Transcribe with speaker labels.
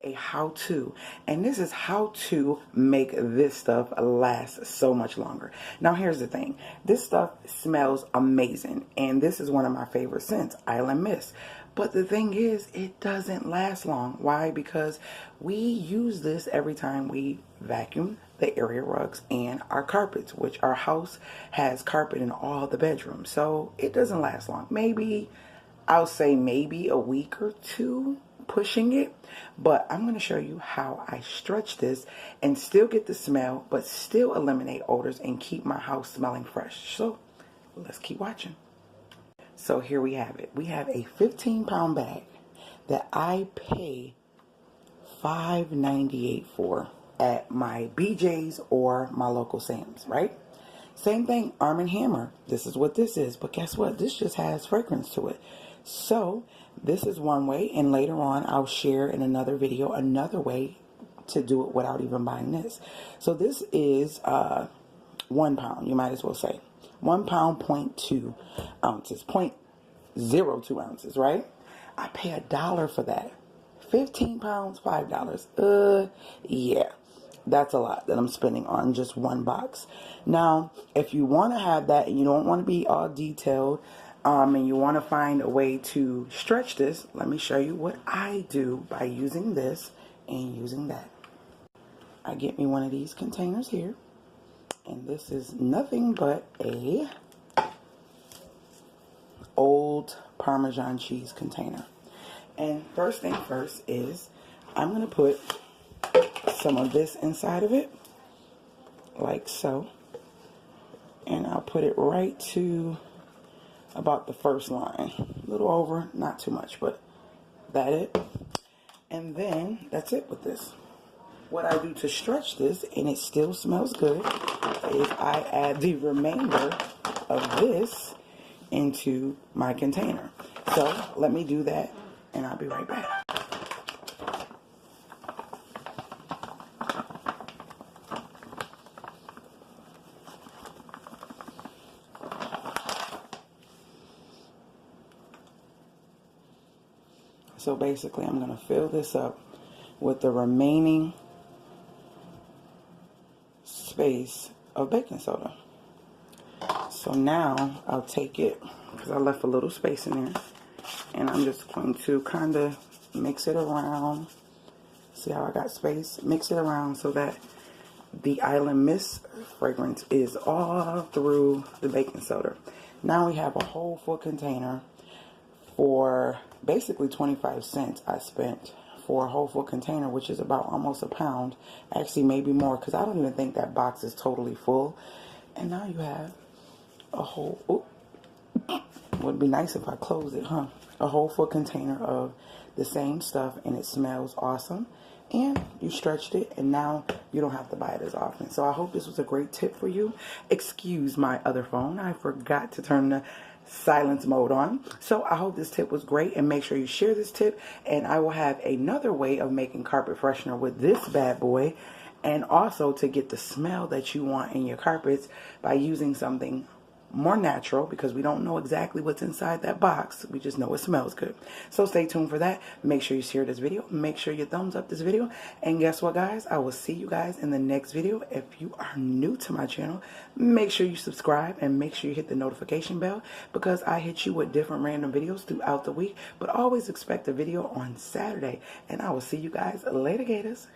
Speaker 1: A how-to, and this is how to make this stuff last so much longer. Now here's the thing, this stuff smells amazing, and this is one of my favorite scents, Island Mist. But the thing is, it doesn't last long. Why? Because we use this every time we vacuum the area rugs and our carpets, which our house has carpet in all the bedrooms, so it doesn't last long. Maybe, I'll say maybe a week or two pushing it. But I'm going to show you how I stretch this and still get the smell, but still eliminate odors and keep my house smelling fresh. So let's keep watching. So here we have it. We have a 15-pound bag that I pay $5.98 for at my BJ's or my local Sam's, right? Same thing, Arm & Hammer. This is what this is, but guess what? This just has fragrance to it. So this is one way, and later on I'll share in another video another way to do it without even buying this. So this is 1 pound, you might as well say 1 pound, 0.2 ounces, 0.02 ounces, right? I pay $1 for that. 15 pounds, $5. Yeah, that's a lot that I'm spending on just one box. Now, if you want to have that and you don't want to be all detailed, and you want to find a way to stretch this, let me show you what I do by using this and using that. I get me one of these containers here, and this is nothing but a old Parmesan cheese container. And first thing first is I'm going to put some of this inside of it, like so, and I'll put it right to about the first line, a little over, not too much, but that it. And then that's it with this. What I do to stretch this, and it still smells good, is I add the remainder of this into my container. So let me do that, and I'll be right back. So basically, I'm going to fill this up with the remaining space of baking soda. So now I'll take it, because I left a little space in there, and I'm just going to kind of mix it around. See how I got space? Mix it around so that the Island Mist fragrance is all through the baking soda. Now we have a whole full container for basically 25 cents. I spent for a whole full container, which is about almost a pound, actually maybe more, because I don't even think that box is totally full. And now you have a whole, would be nice if I closed it, huh? A whole full container of the same stuff, and it smells awesome. And you stretched it, and now you don't have to buy it as often. So I hope this was a great tip for you. Excuse my other phone, I forgot to turn the silence mode on. So I hope this tip was great, and make sure you share this tip, and I will have another way of making carpet freshener with this bad boy, and also to get the smell that you want in your carpets by using something more natural, because we don't know exactly what's inside that box. We just know it smells good. So stay tuned for that. Make sure you share this video. Make sure you thumbs up this video. And guess what, guys? I will see you guys in the next video. If you are new to my channel, make sure you subscribe and make sure you hit the notification bell, because I hit you with different random videos throughout the week. But always expect a video on Saturday. And I will see you guys later, Gators.